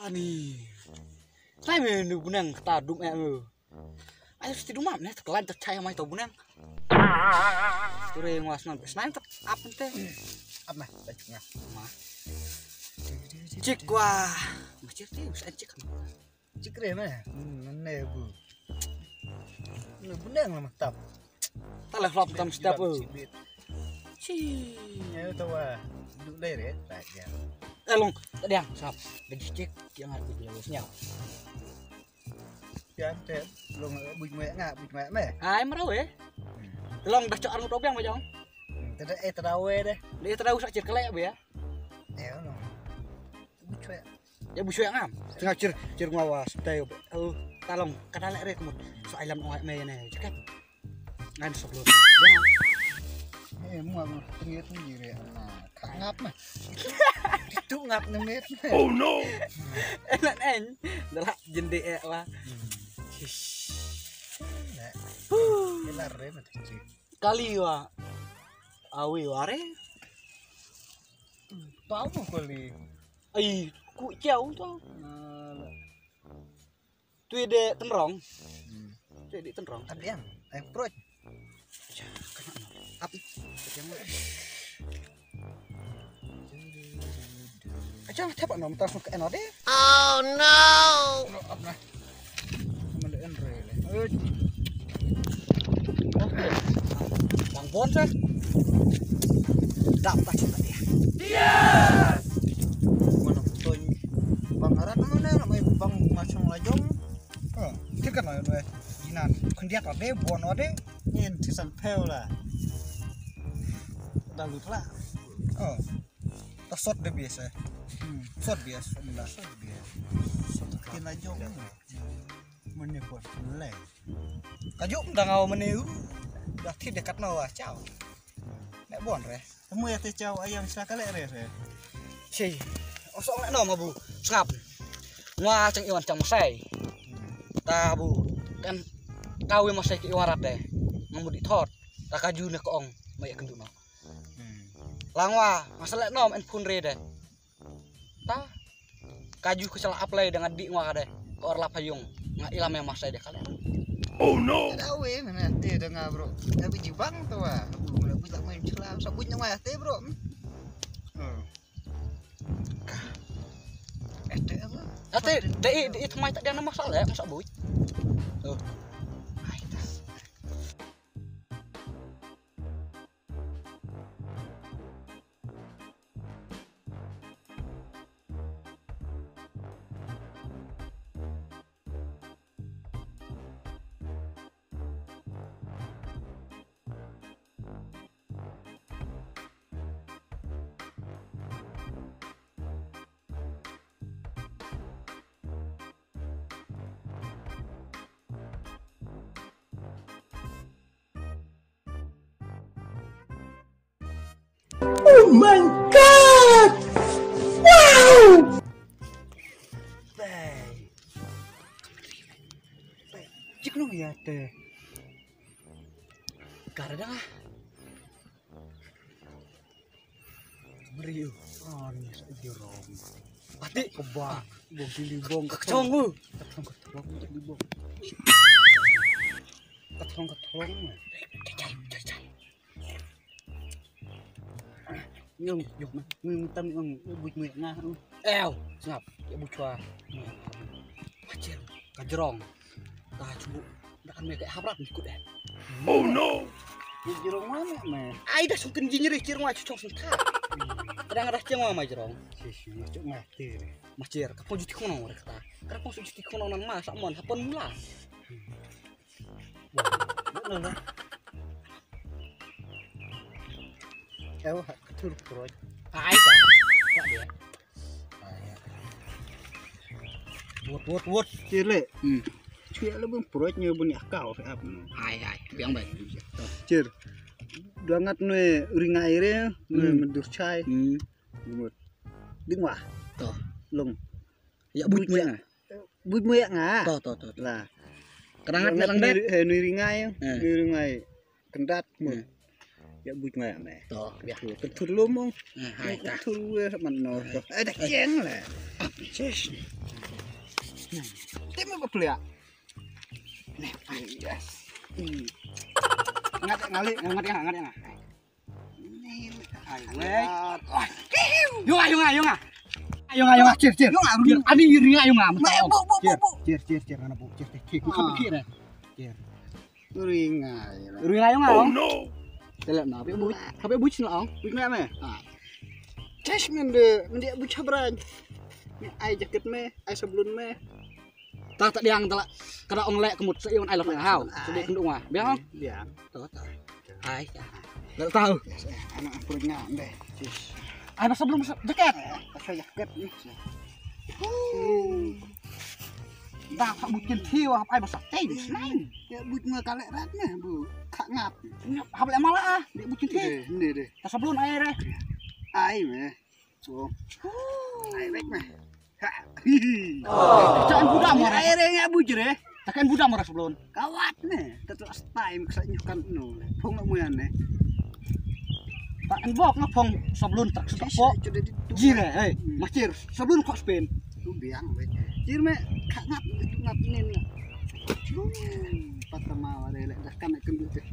Ani. Saya menu bunang ketadum ayo sih rumah nih tekelan tercaya mai tau bunang. Kure ngas nang snain tak apa teh? Apa bacanya? Cik wah. Macam teh bisa cik. Cik re mah. Nene bu. Lu bunang lah mantap. Talah flop tam setiap Ci. Ya tahu duduk lere tak ya. Long tadi yang sap. Bagi cik yang harus dijelasnya. Jangan teh lu buj mek meh. Ai merau Long dah cok anu dobang macam. Tidak terawe deh. Dia tahu sak cir kelek ya. Ya no. Buj mek. Ya busuk ngam. Tengah cir ngawas teh talong kadalek rek mut. So alam awak me ne ceket. Ngan sebelum. Mau tengit sendiri nah ngap mah. Itu ngap nemit. Oh no. Enak dah jende lah. Kelar re mah cik. Kali wa awi ware Tahu mau kali. ai ku jauh tu tu de tenrong tu de tenrong Ada yang approach. api aja tepak nom tas ke enode Oh no. Apa nah? Mendeen re. bang bon sah dapat cuma dia Mana fotonya? Bang Arat mana namanya Bang Masang Lajong? Oh, dia kan namanya Jinan. Kendiat ade, buan ade, nyen tisan pel lah. Dah lupa lah. Oh, tasot deh biasa. Sot biasa, benar. Sot biasa. Sot kin Lajong. Mana buat mulai. Kajuk dah ngau meniu. Dah ti dekat nawa cau. Nek buan re. Kamu ya teh cau ayam sakale re. si osok nek nom bu ngap ngwa ceng iwan cang masai ta bu kan kawe masai ki iwarat deh ngamudi thot ta kaju ne koong mai kenduna langwa masalah nom en pun re deh ta kaju kesala apply dengan di ngwa deh ko orla payung nga ilam yang masai deh kalian. Oh no. Tahu mana teh dengar bro. Tapi jibang tu ah. Boleh bisa main celah. Sabun yang mana teh bro. apa? Ate de itu mai tak ada masalah ya masak buit. Tuh. Oh my god! Wow! Cik no ya teh. Karena lah. Beriu. Oh ni sedirong. Pati kebak. Bong dilibong kecong lu. Ketong dilibong. Ketong. Cai. Nyung tam buj muek ngah. Ngap. Ya bucwa. Macir. Kajerong. Kacu. Ndak kan kayak haprak ikut deh. Oh no. Jerong mana meh? Ai dah sukin jinjiri cirong aja cocok sentak. Kadang-kadang ceng mah jerong. Sisi cok mati. Macir, kapon juti kono rek ta. Karena pon juti kono nang mas sak mon hapon mula. Benar. Ketur pro. Ai ta. Tak dia. Buat cile. Cile lebih proyeknya punya kau apa? Ai, biang baik. Cir. Dangat nue ring airnya, nue mendur cai. Buat. Dingwah. Toh. Long. Ya buj muek. Buat muek ngah. Toh. Lah. Kadang-kadang deh. Nue ringai, kendat. ya buat mana Tuh, biar. ketur lumong Hai ta. ketur mana ada kian lah sis tim apa pelia nih yes ngat Ayo nga, cheer. Ani ring ayo nga, cheer ana bu cheer Ku kapikir eh. ringa Ring ayo nga. Oh no! Telak na, tapi bu cina ong. buat mana tes mende bu cabran ai jaket me ai sebelum me Tak diang telak. Kada ong lek kemut seiun ai lok hau. Sedek kendung ah. Biang ong. ya Tuh. Ai. Enggak tahu. anak perutnya deh sis Ai masa belum jaket. pakai jaket nih Tak bukin thiu ai masa teh senang. ya buat nggak kalek ratnya bu kak ngap Hable malah ah, di bukin thiu. ini deh Tak sebelum air eh. ai me so ai baik mah Jangan budak mo. airnya bujur ya Takkan budak mo sebelum. kawat nih tetu time kesanyukan no pung nak muyan nih Tak enbok ngapong sebelum tak sepok. Jire, hei, macir sebelum kok spin. tu biang baik jir me kak ngap nin patah mau ada lek dah kan kendut teh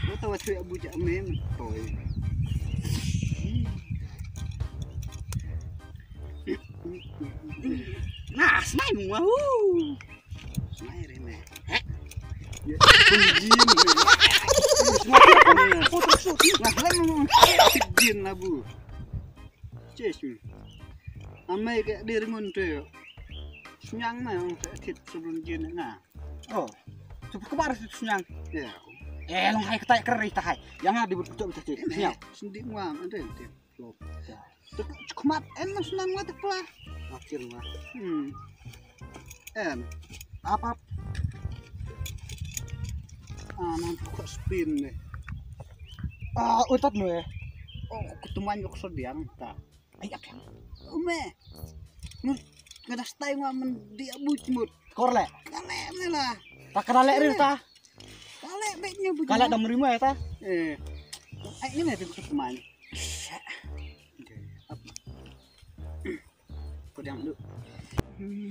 lo tahu tu abu jak mem toy Nah, senai mu. Senai rene. Ya, Jin lah bu. Cesu. Amai ke diri munte. Senyang mah yang sakit sebelum jin nah. Oh. Cepet kebaris itu senyang. Ya. Long hai ketai keri tahai. Jangan dibutuh betul cek. Senyang. Sendi muam ada teh. Lo. Kumat enak senang mah teh pelah. Akhir mah. Apa? Nanti kok spin deh. Utot nu ya. Oh, ketemuan yuk sodiang tak. Ayak yang. Ume. Nur kada stay ngamen dia bucmut. Korle. Kale me lah. Tak kena lek rir ta. Kale baiknya bucmut. Kale dah merima ya ta. Ini nih ketemuan. Kodang lu.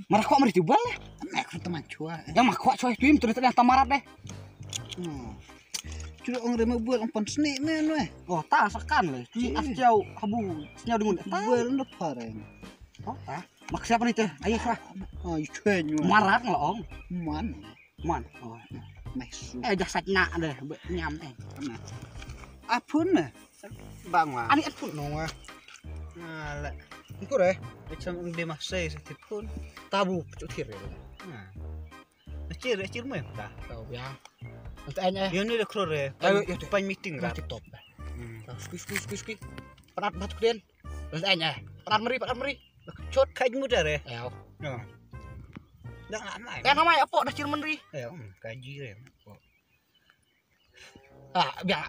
Marah kok mari jubal ya. Nek teman cua. Yang mah kok coy tuim terus yang tamarat deh. Cuma orang rema buat orang seni men weh. Oh, tak sekan le. Ci asjau habu. Senyau dengan tak. Buat lu pareng. Oh, tak. Mak siapa nih teh? Ayo sah. Oh, cuenyu. Marat ngelong. Man. Man. Oh. Mesu. Jak sajna deh nyam eh. Apun nah. Bang wah. Ani pun no wah. Ngalak. Engko deh. Macam dia masai sakit pun. Tabu pucuk tir ya. Nah. Cir mah dah. Tahu ya. Nanti Ya ni dah keluar ya. Ayo, ya, Pan meeting lah. TikTok dah. Squeeze. Perat batuk den. Nanti perat meri. Cot kaji muda deh. Ayo. Nah. Dah lama. Ya namanya apa dah cir meri. Ya, kaji deh. Biang.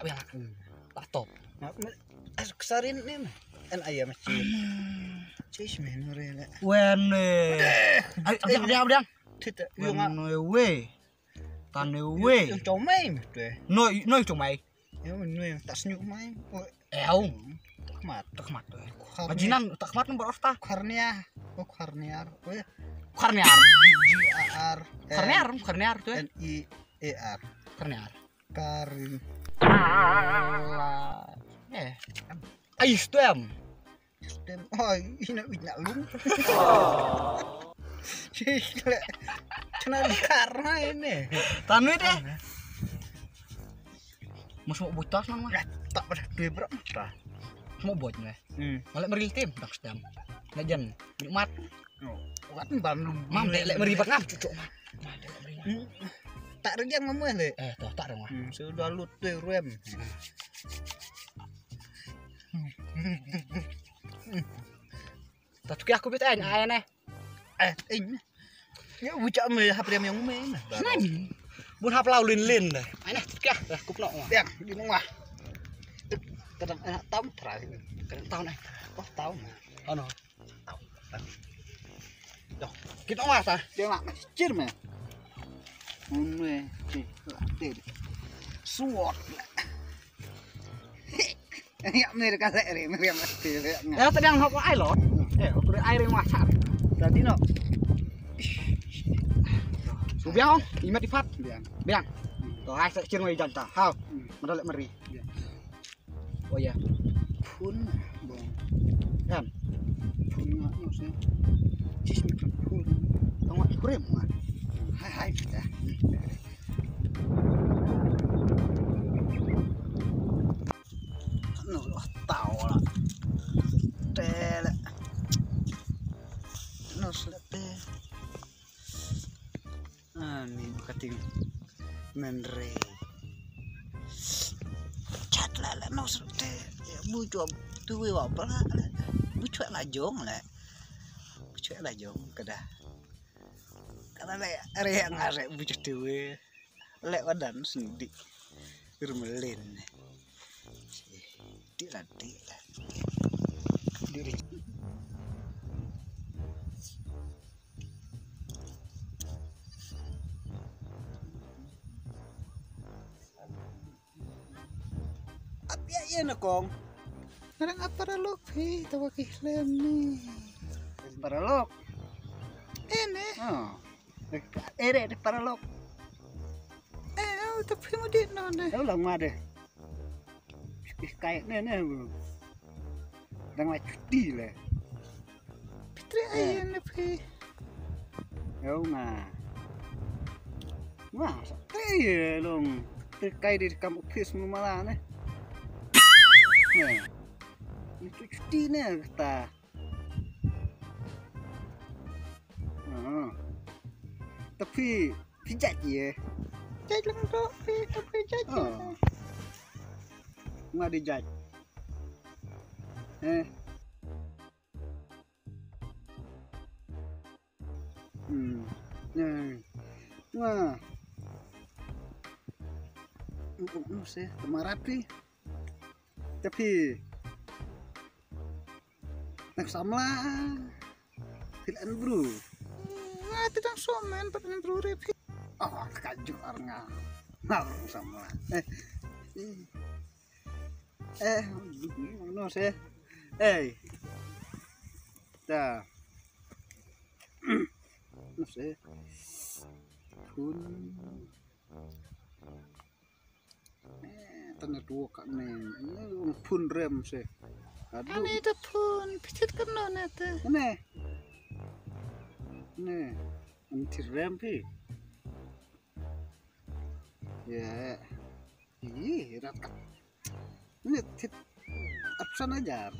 Tak top. Kesarin ni mah. El ayam macam. Cis menure lah. Wene. Ayo, biang. Tidak. We. Tane we. Yang comai deh. No cumai. Ya nu yang tak senyum main. Ew. Tak mat. Ajinan tak mat nomor orta. Karnia. Oh karniar. Oh ya. Karniar. Karniar tuh. NIER. Karniar. Karin. Ais tuh em. Oh, ini nak lum. Cile. Cina karena ini. Tanu deh. Masuk butas nang mah. Tak pada dua berapa? Mau buat nih. Malek meril tim tak stem. Lejen. Nikmat. Wat ban Mam dek lek meribak ngap cucuk. Tak rejang ngomong le. Tuh tak dong. Sudah lut tuh rem. Tapi aku bitain ayane. Ini. Ya bucak me HP yang main. Senang. Bun hap laulin dah. Ayane tikah dah kupno mah. Ya, di rumah. Kadang tahun terakhir. Tahun Oh, tahun. Ano. Tahun. Yo, kita mah ta. Dia nak masjid mah. Suat. Ya mir ka lek re mir mesti lek. Ya tadi yang hok air loh. Aku air yang masak. Tadi no. Subiang, imat ifat. Biang. Biang. Tuh, ai tak cir mai janta. Hau, medalek meri. Oh ya, Pun bong. kan. Pun no se. Cis mi pun. Tengok kurem kan. Hai kita. No tao lah. Tele. No selete. Ani kating menre. Chat lah no selete. Bu chuo tu wa pala. Bu chuo la jong la. Bu chuo la jong kada. Karena le are yang arek bu chuo dewe. Lek wadan sendi. Irmelin. Tidak. Diri. Apa ya nak kong? Orang apa lo? Tahu kihlem ni. Paralog. Ini. Oh. Di paralog. Tapi mau di mana? Tahu lah mana? Kayak nene bu. Đang là cuti là. Petri ayen pi. Đâu mà. Wah, sakit long. Terkait di kamu pis malah ne. Itu cuti ne kita. Tapi pijat je. Jaj lang tu, tapi jaj. Nggak dijaj. Wah. Sih, temarapi. Tapi nak samla. Filan bro. Nggak tidak somen pada bro repi. Oh, kajuk arnga. Nggak samla. No sé. Ta. No sé. Tanda dua kak nih. Pun rem sih. Aduh. Ini ada pun. Picit kena nete. Nih. Anti rem pi. Ya. Ih, rakat. Ini tit absen ajar.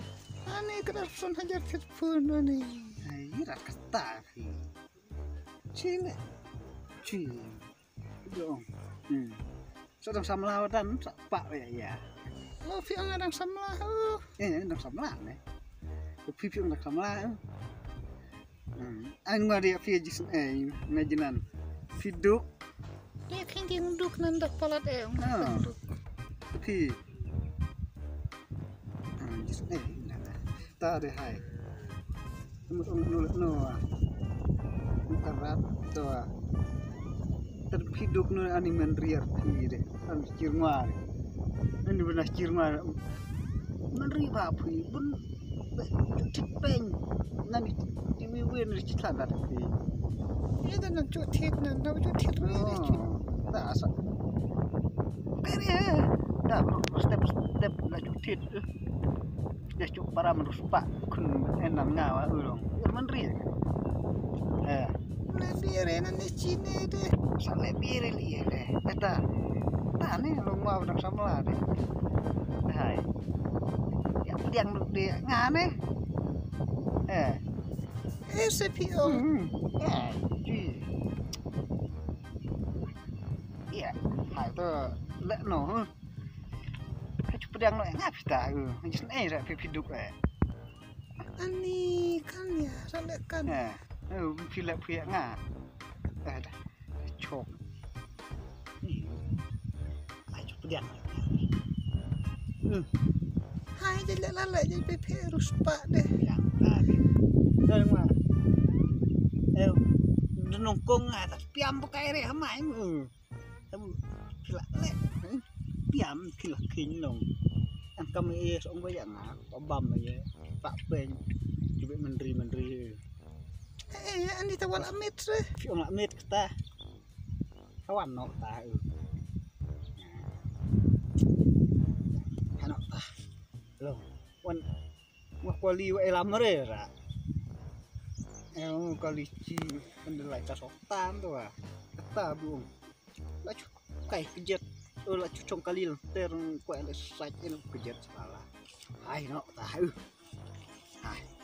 Ani kan absen ajar tit pun ani. Ini rakat tapi. Cile. Dong. Sedang samla dan pak ya. Lo fiang ada samla. Ada samla nih. Tapi fiang ada samla. Anu ada fiajis imajinan. Fiduk. Dia kan duduk nandak palat Tapi ta de hai nulit no bukan rat to terhidup no animan riar pi de an cirmar ini benar cirmar menri ba pi bun cepeng nani diwiwen ri citlan pi ini dan cutit nan da cutit ta asa pere dah step na cutit ya cuk para meruspak kun enan ngawa ulong menri na biere na ni cine de sale biere li de eta tane lo mau nang samla de hai ya diang de ngane SPO ji ya hai to lek no pedang lo ngap ta jis ra piduk ani kan ya sale kan pilek nga dah chok ayo pedang hai jadi lala jadi pepe ruspa deh yang tadi dari mana nongkong atas piam buka air hamai kamu pilek piam pilek kinong kami seong banyak nak pabam aja pak pen coba menteri ini tawal amit sih fiong amit kita kawan nok tahu anak tah lo wan wah kuali wa elamre ra kali ci pendelai kasotan tuh ah kita bung laju kayak kejet laju cong kali ter kuat saja kejet salah ai nok tahu ai